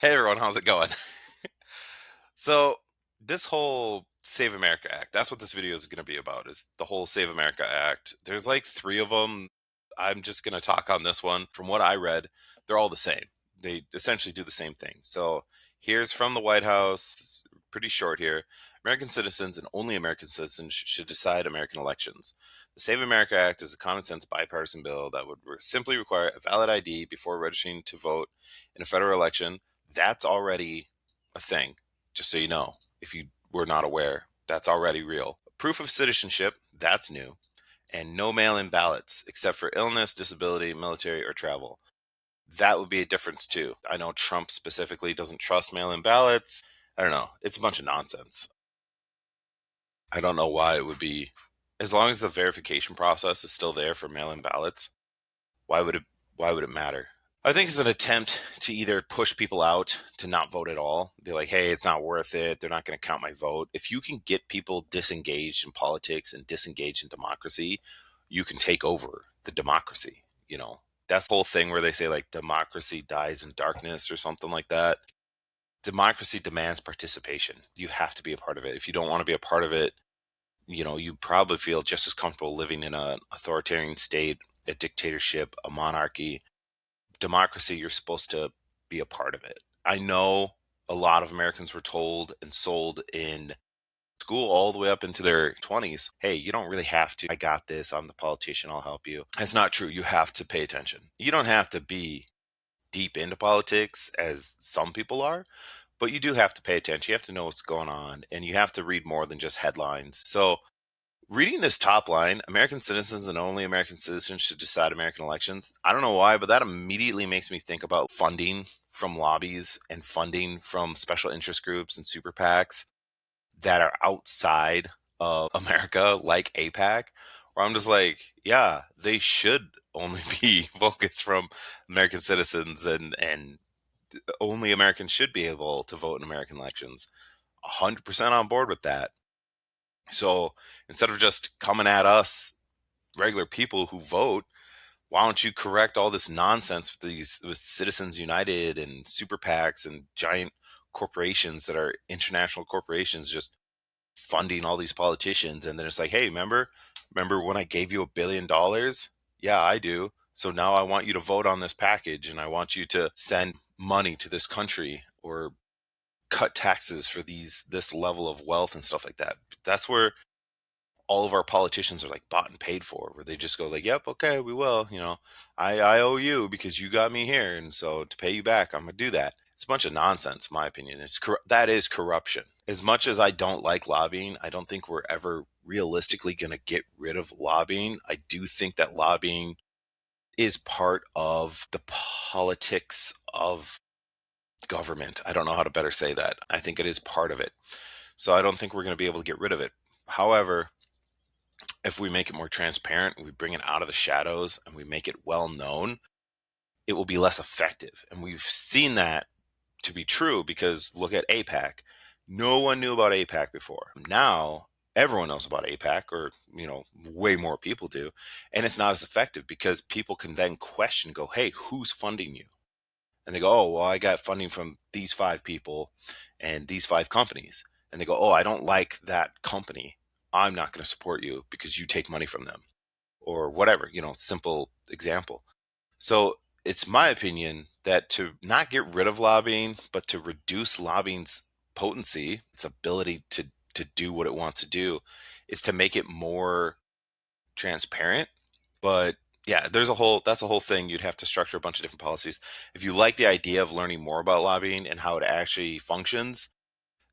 Hey everyone, how's it going? So, this whole Save America Act, that's what this video is going to be about, is the whole Save America Act. There's like three of them. I'm just going to talk on this one. From what I read, they're all the same. They essentially do the same thing. So, here's from the White House, it's pretty short here. American citizens and only American citizens should decide American elections. The Save America Act is a common sense bipartisan bill that would simply require a valid ID before registering to vote in a federal election. That's already a thing, just so you know. If you were not aware, that's already real. Proof of citizenship, that's new. And no mail in ballots, except for illness, disability, military, or travel. That would be a difference too. I know Trump specifically doesn't trust mail in ballots. I don't know. It's a bunch of nonsense. I don't know why it would be, as long as the verification process is still there for mail in ballots, why would it why would it matter? I think it's an attempt to either push people out to not vote at all, be like, hey, it's not worth it. They're not going to count my vote. If you can get people disengaged in politics and disengaged in democracy, you can take over the democracy. That whole thing where they say like democracy dies in darkness or something like that. Democracy demands participation. You have to be a part of it. If you don't want to be a part of it, you probably feel just as comfortable living in an authoritarian state, a dictatorship, a monarchy. Democracy, you're supposed to be a part of it. I know a lot of Americans were told and sold in school all the way up into their 20s, hey, you don't really have to. I got this. I'm the politician. I'll help you. That's not true. You have to pay attention. You don't have to be deep into politics as some people are, but you do have to pay attention. You have to know what's going on, and you have to read more than just headlines. So, reading this top line, American citizens and only American citizens should decide American elections. I don't know why, but that immediately makes me think about funding from lobbies and funding from special interest groups and super PACs that are outside of America, like APAC, where I'm just like, yeah, they should only be focused from American citizens, and only Americans should be able to vote in American elections. 100% on board with that. So instead of just coming at us regular people who vote, why don't you correct all this nonsense with with Citizens United and super PACs and giant corporations that are international corporations just funding all these politicians, and then it's like, hey, remember when I gave you $1 billion? Yeah, I do. So now I want you to vote on this package, and I want you to send money to this country or cut taxes for this level of wealth and stuff like that. That's where all of our politicians are like bought and paid for, where they just go like, yep, okay, we will, I owe you because you got me here, and so to pay you back, I'm gonna do that. It's a bunch of nonsense, in my opinion. That is corruption. As much as I don't like lobbying, I don't think we're ever realistically going to get rid of lobbying. I do think that lobbying is part of the politics of government. I don't know how to better say that. I think it is part of it. So I don't think we're going to be able to get rid of it. However, if we make it more transparent, we bring it out of the shadows and we make it well known, it will be less effective. And we've seen that to be true because look at APAC. No one knew about APAC before. Now everyone knows about APAC, or way more people do, and it's not as effective because people can then question, go, hey, who's funding you? And they go, oh, well, I got funding from these five people and these five companies. And they go, oh, I don't like that company. I'm not going to support you because you take money from them, or whatever, simple example. So it's my opinion that to not get rid of lobbying, but to reduce lobbying's potency, its ability to do what it wants to do, is to make it more transparent. But yeah, that's a whole thing. You'd have to structure a bunch of different policies. If you like the idea of learning more about lobbying and how it actually functions,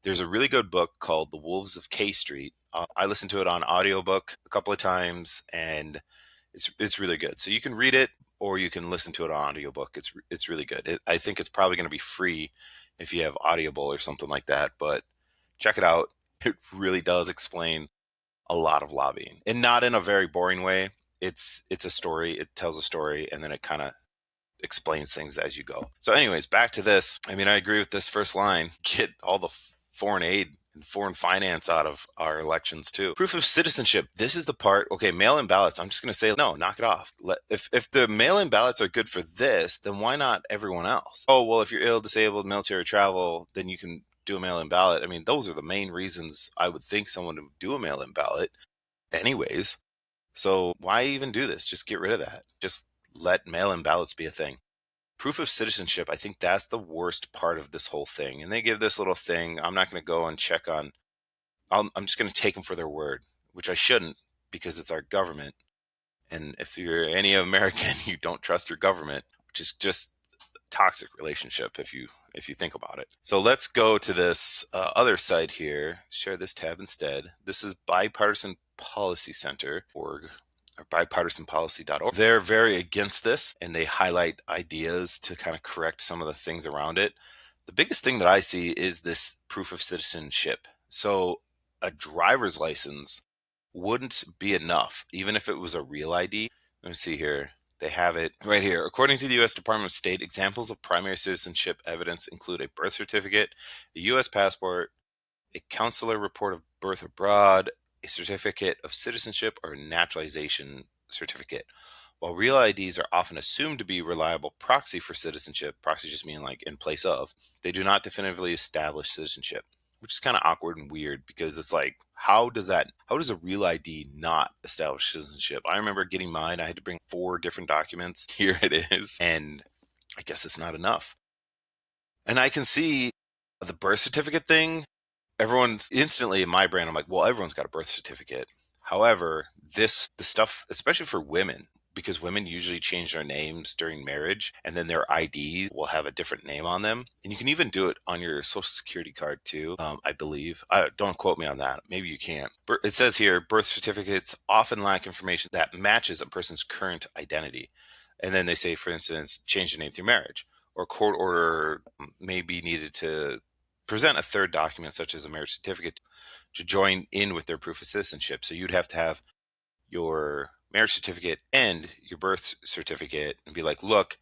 there's a really good book called The Wolves of K Street. I listened to it on audiobook a couple of times, and it's really good. So you can read it or you can listen to it on audiobook. It's really good. I think it's probably going to be free if you have Audible or something like that, but check it out. It really does explain a lot of lobbying, and not in a very boring way. It's a story. It tells a story, and then it kind of explains things as you go. So anyways, back to this. I mean, I agree with this first line. Get all the foreign aid and foreign finance out of our elections too. Proof of citizenship. This is the part. Okay, mail-in ballots. I'm just going to say no. Knock it off. If the mail-in ballots are good for this, then why not everyone else? Oh well, if you're ill, disabled, military travel, then you can do a mail-in ballot. I mean, those are the main reasons I would think someone would do a mail-in ballot, anyways. So why even do this? Just get rid of that. Just let mail-in ballots be a thing. Proof of citizenship, I think that's the worst part of this whole thing. And they give this little thing. I'm not going to go and check on, I'm just going to take them for their word, which I shouldn't because it's our government. And if you're any American, you don't trust your government, which is just a toxic relationship if you think about it. So let's go to this other site here. Share this tab instead. This is Bipartisan Policy Center org or bipartisanpolicy.org. They're very against this and they highlight ideas to kind of correct some of the things around it. The biggest thing that I see is this proof of citizenship. So a driver's license wouldn't be enough, even if it was a real ID. Let me see here. They have it right here. According to the U.S. Department of State, examples of primary citizenship evidence include a birth certificate, a U.S. passport, a consular report of birth abroad, a certificate of citizenship, or a naturalization certificate. While real IDs are often assumed to be reliable proxy for citizenship, proxy just mean like in place of, they do not definitively establish citizenship, which is kind of awkward and weird because it's like, how does a real ID not establish citizenship? I remember getting mine. I had to bring 4 different documents. Here it is. And I guess it's not enough. And I can see the birth certificate thing. Everyone's instantly in my brain. I'm like, well, everyone's got a birth certificate. However, the stuff, especially for women, because women usually change their names during marriage and then their IDs will have a different name on them. And you can even do it on your social security card too, I believe. Don't quote me on that. Maybe you can't. It says here, birth certificates often lack information that matches a person's current identity. And then they say, for instance, change the name through marriage or court order may be needed to present a third document, such as a marriage certificate, to join in with their proof of citizenship. So you'd have to have your marriage certificate and your birth certificate and be like, look,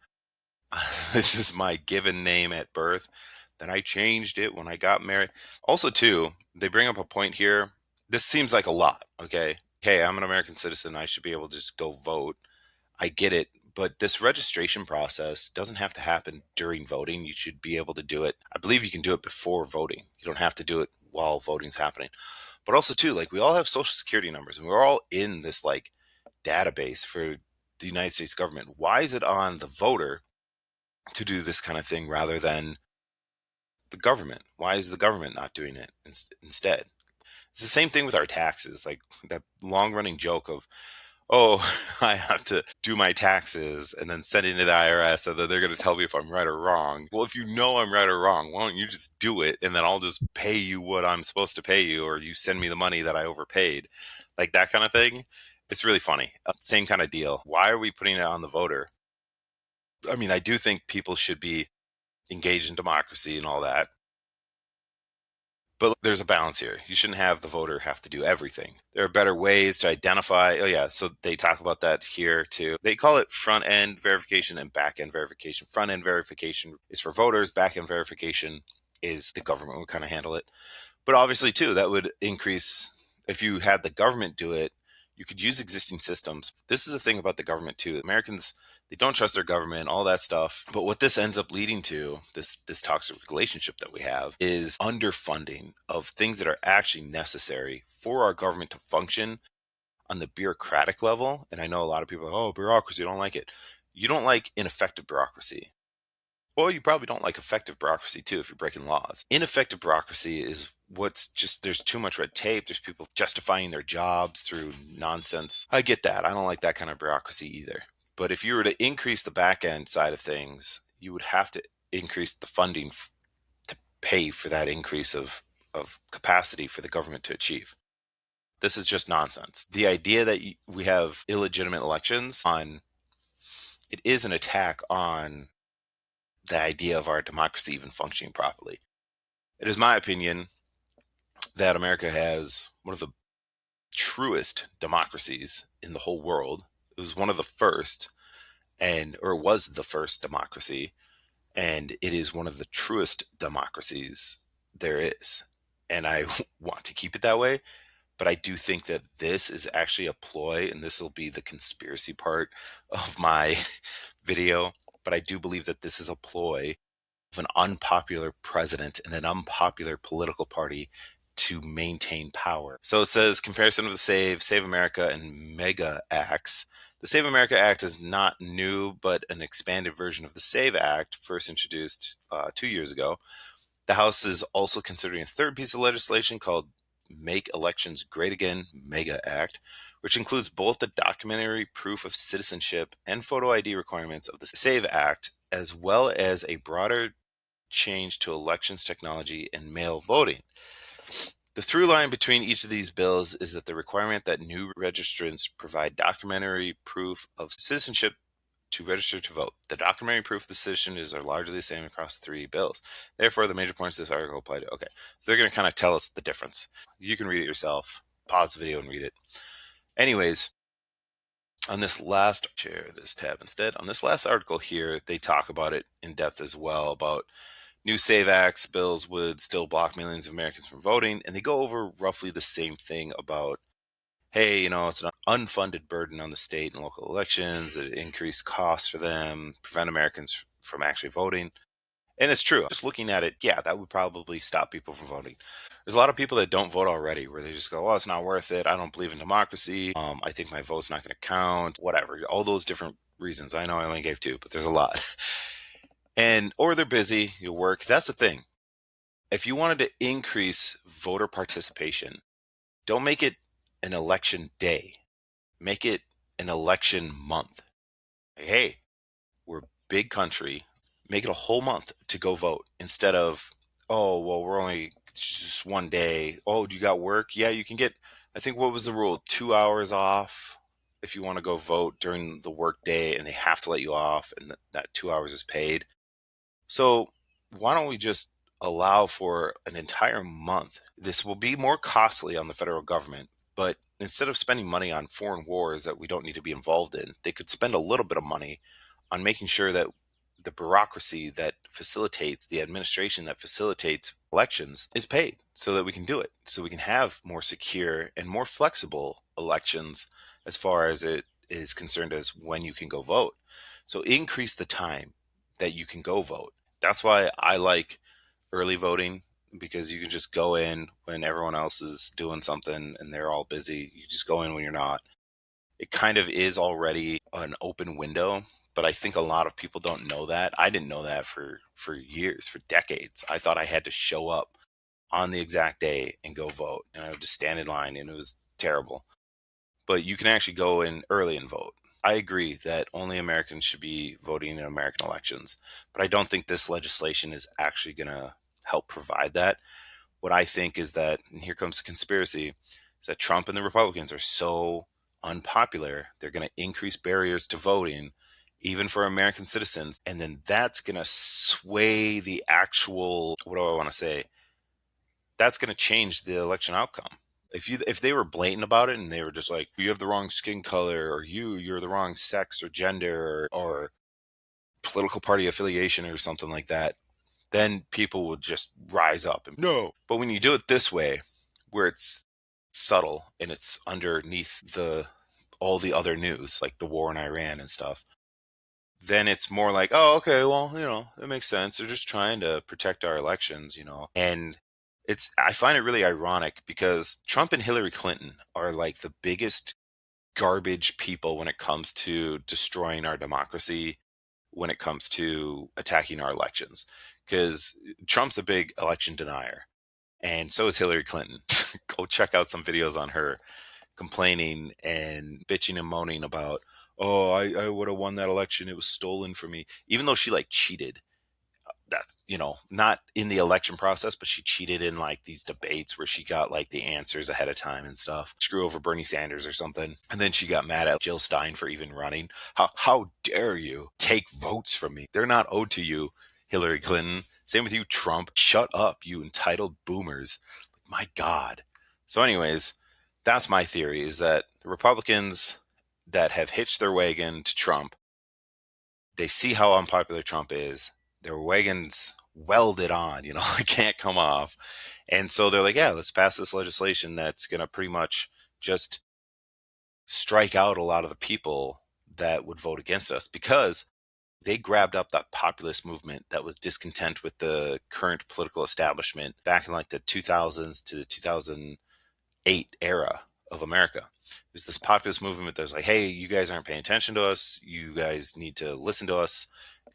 this is my given name at birth. Then I changed it when I got married. Also, too, they bring up a point here. This seems like a lot, okay? Hey, I'm an American citizen. I should be able to just go vote. I get it. But this registration process doesn't have to happen during voting. You should be able to do it. I believe you can do it before voting. You don't have to do it while voting's happening. But also too, like we all have social security numbers and we're all in this like database for the United States government. Why is it on the voter to do this kind of thing rather than the government? Why is the government not doing it instead? It's the same thing with our taxes, like that long running joke of, oh, I have to do my taxes and then send it to the IRS and then they're going to tell me if I'm right or wrong. Well, if you know I'm right or wrong, why don't you just do it and then I'll just pay you what I'm supposed to pay you or you send me the money that I overpaid. Like that kind of thing. It's really funny. Same kind of deal. Why are we putting it on the voter? I mean, I do think people should be engaged in democracy and all that. But there's a balance here. You shouldn't have the voter have to do everything. There are better ways to identify. Oh, yeah. So they talk about that here too. They call it front end verification and back end verification. Front end verification is for voters, back end verification is the government would kind of handle it. But obviously, too, that would increase if you had the government do it. You could use existing systems. This is the thing about the government, too. Americans, they don't trust their government, all that stuff. But what this ends up leading to, this toxic relationship that we have, is underfunding of things that are actually necessary for our government to function on the bureaucratic level. And I know a lot of people are like, oh, bureaucracy, I don't like it. You don't like ineffective bureaucracy. Well, you probably don't like effective bureaucracy too if you're breaking laws. Ineffective bureaucracy is what's just there's too much red tape. There's people justifying their jobs through nonsense. I get that. I don't like that kind of bureaucracy either. But if you were to increase the back end side of things, you would have to increase the funding to pay for that increase of capacity for the government to achieve. This is just nonsense. The idea that we have illegitimate elections on it is an attack on the idea of our democracy even functioning properly. It is my opinion that America has one of the truest democracies in the whole world. It was one of the first, or was the first democracy, and it is one of the truest democracies there is. and I want to keep it that way. But I do think that this is actually a ploy, and this will be the conspiracy part of my video. But I do believe that this is a ploy of an unpopular president and an unpopular political party to maintain power. So it says comparison of the Save America, and Mega Acts. The Save America Act is not new, but an expanded version of the Save Act, first introduced 2 years ago. The House is also considering a third piece of legislation called Make Elections Great Again Mega Act, which includes both the documentary proof of citizenship and photo ID requirements of the SAVE Act, as well as a broader change to elections technology and mail voting. The through line between each of these bills is that the requirement that new registrants provide documentary proof of citizenship to register to vote. The documentary proof of the citizens are largely the same across the three bills. Therefore, the major points of this article apply to. Okay, so they're going to kind of tell us the difference. You can read it yourself. Pause the video and read it. Anyways, on this last share this tab instead. On this last article here, they talk about it in depth as well about new SAVE Acts bills would still block millions of Americans from voting, and they go over roughly the same thing about, hey, it's an unfunded burden on the state and local elections, it increased costs for them, prevent Americans from actually voting. And it's true. Just looking at it, yeah, that would probably stop people from voting. There's a lot of people that don't vote already where they just go, oh, it's not worth it. I don't believe in democracy. I think my vote's not going to count, whatever. All those different reasons. I know I only gave two, but there's a lot. And, or they're busy, you work. That's the thing. If you wanted to increase voter participation, don't make it an election day. Make it an election month. Hey, we're a big country. Make it a whole month to go vote instead of, oh, well, we're only just one day. Oh, do you got work? Yeah, you can get, I think what was the rule? 2 hours off if you want to go vote during the work day, and they have to let you off, and that 2 hours is paid. So why don't we just allow for an entire month? This will be more costly on the federal government, but instead of spending money on foreign wars that we don't need to be involved in, they could spend a little bit of money on making sure that the bureaucracy that facilitates the administration that facilitates elections is paid so that we can do it, so we can have more secure and more flexible elections as far as it is concerned as when you can go vote. So increase the time that you can go vote. That's why I like early voting, because you can just go in when everyone else is doing something and they're all busy. You just go in when you're not. It kind of is already an open window, but I think a lot of people don't know that. I didn't know that for years, for decades. I thought I had to show up on the exact day and go vote, and I would just stand in line, and it was terrible. But you can actually go in early and vote. I agree that only Americans should be voting in American elections, but I don't think this legislation is actually going to help provide that. What I think is that, and here comes the conspiracy, is that Trump and the Republicans are so unpopular, they're going to increase barriers to voting, even for American citizens. And then that's going to sway the actual, what do I want to say? That's going to change the election outcome. If they were blatant about it and they were just like, you have the wrong skin color, or you're the wrong sex or gender, or political party affiliation or something like that, then people would just rise up and no. But when you do it this way, where it's subtle and it's underneath the all the other news, like the war in Iran and stuff, then it's more like, oh, okay, well, it makes sense. They're just trying to protect our elections. And I find it really ironic because Trump and Hillary Clinton are like the biggest garbage people when it comes to destroying our democracy, when it comes to attacking our elections. Because Trump's a big election denier, and so is Hillary Clinton. Go check out some videos on her complaining and bitching and moaning about, oh, I would have won that election. It was stolen from me. Even though she like cheated, that not in the election process, but she cheated in like these debates where she got like the answers ahead of time and stuff, screw over Bernie Sanders or something, and then she got mad at Jill Stein for even running. How dare you take votes from me? They're not owed to you, Hillary Clinton. Same with you, Trump. Shut up, you entitled boomers. My God. So anyways, that's my theory, is that the Republicans that have hitched their wagon to Trump, they see how unpopular Trump is. Their wagon's welded on, it can't come off. And so they're like, yeah, let's pass this legislation that's going to pretty much just strike out a lot of the people that would vote against us, because they grabbed up that populist movement that was discontent with the current political establishment back in like the 2000s to the 2008 era of America. It was this populist movement that was like, hey, you guys aren't paying attention to us. You guys need to listen to us.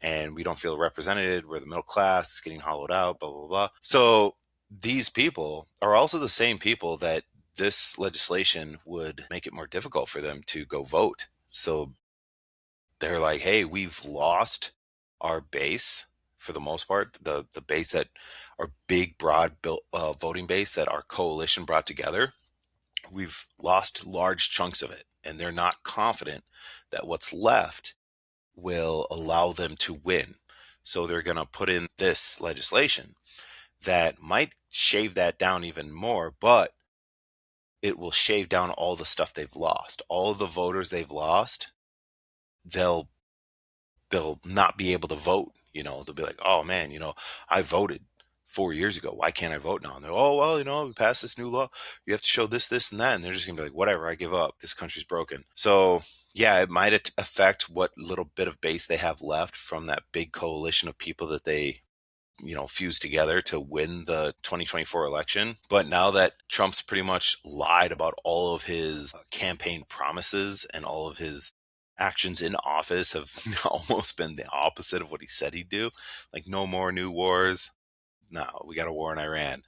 And we don't feel represented. We're the middle class, it's getting hollowed out, blah, blah, blah. So these people are also the same people that this legislation would make it more difficult for them to go vote. So they're like, hey, we've lost our base for the most part, the base that our big, broad built, voting base that our coalition brought together. We've lost large chunks of it, and they're not confident that what's left will allow them to win. So they're going to put in this legislation that might shave that down even more, but it will shave down all the stuff they've lost. All the voters they've lost, they'll they'll not be able to vote. They'll be like, oh man, I voted 4 years ago. Why can't I vote now? And they're, oh, well, we passed this new law. You have to show this, this, and that. And they're just going to be like, whatever, I give up. This country's broken. So, yeah, it might affect what little bit of base they have left from that big coalition of people that they fused together to win the 2024 election. But now that Trump's pretty much lied about all of his campaign promises, and all of his actions in office have almost been the opposite of what he said he'd do. Like, no more new wars. No, we got a war in Iran.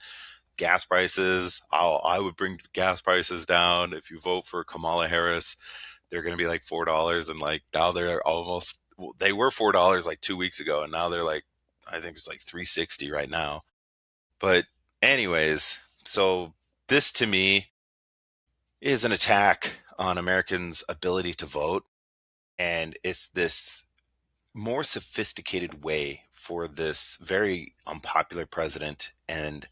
Gas prices, I would bring gas prices down. If you vote for Kamala Harris, they're going to be like $4. And like now they were $4 like 2 weeks ago. And now they're like, I think it's like 360 right now. But anyways, so this to me is an attack on Americans' ability to vote. And it's this more sophisticated way for this very unpopular president and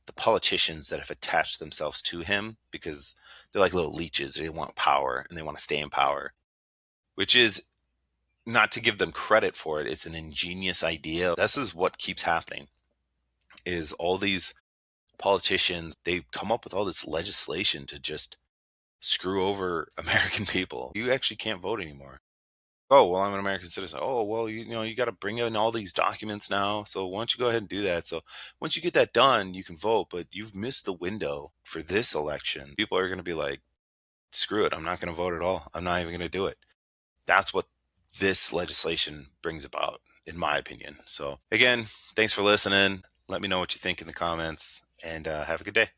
the politicians that have attached themselves to him, because they're like little leeches. They want power and they want to stay in power, which is, not to give them credit for it, it's an ingenious idea. This is what keeps happening, is all these politicians, they come up with all this legislation to just screw over American people. You actually can't vote anymore. Oh, well, I'm an American citizen. Oh, well, you got to bring in all these documents now. So why don't you go ahead and do that? So once you get that done, you can vote, but you've missed the window for this election. People are going to be like, screw it. I'm not going to vote at all. I'm not even going to do it. That's what this legislation brings about, in my opinion. So again, thanks for listening. Let me know what you think in the comments, and have a good day.